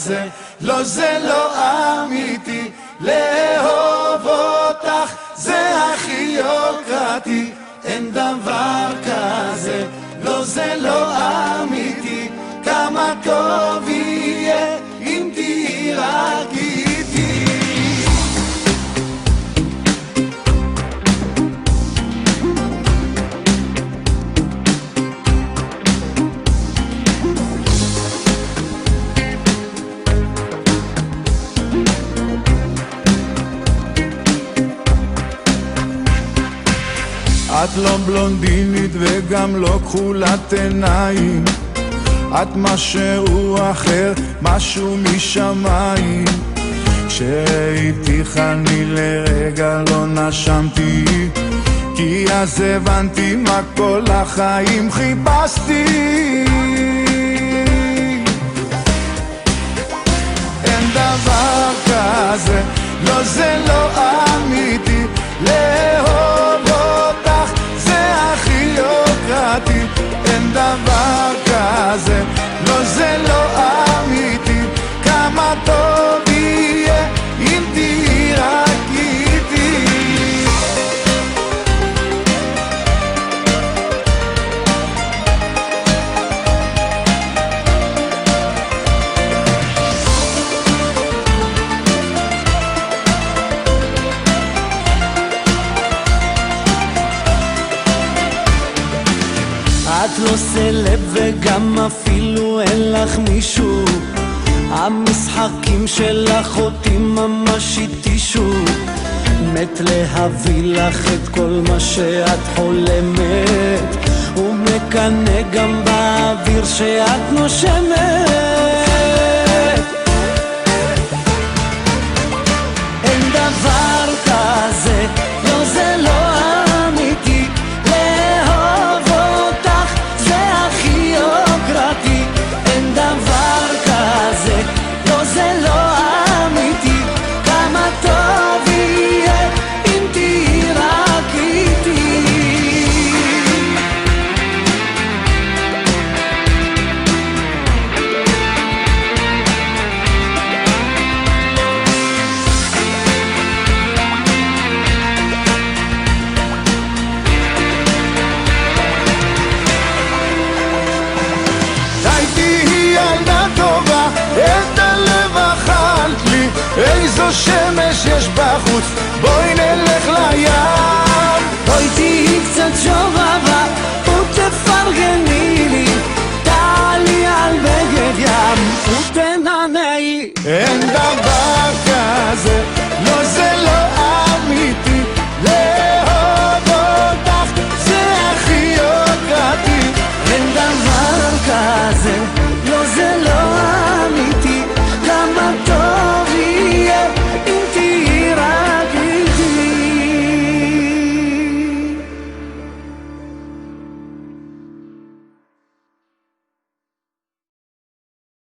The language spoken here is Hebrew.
כזה, לא זה לא אמיתי, לאהוב אותך זה הכי יוקרתי, אין דבר כזה, לא זה לא אמיתי, כמה טוב יהיה אם תהיי רק איתי. את לא בלונדינית וגם לא כחולת עיניים, את משהו אחר, משהו משמיים. כשראיתיך אני לרגע לא נשמתי, כי אז הבנתי מה כל החיים חיפשתי. אין דבר כזה, לא זה לא אמיתי, לאהוב אותך זה הכי יוקרתי, אין דבר כזה, לא זה לא אמיתי, כמה טוב יהיה אם תהיי רק איתי. את לא סלב וגם אפילו אין לך מישהו, המשחקים שלך אותי ממש התישו, מת להביא לך את כל מה שאת חולמת, ומקנא גם באוויר שאת נושמת. אין דבר כזה, לא זה לא אמיתי, לאהוב אותך זה הכי יוקרתי, אין דבר כזה, לא זה לא אמיתי, כמה טוב יהיה אם תהיי רק איתי. את הלב אכלת לי, איזו שמש יש בחוץ, בואי נלך לים. בואי תהיי קצת שובבה ותפרגני לי, תעלי על בגד ים ותנענעי. אין דבר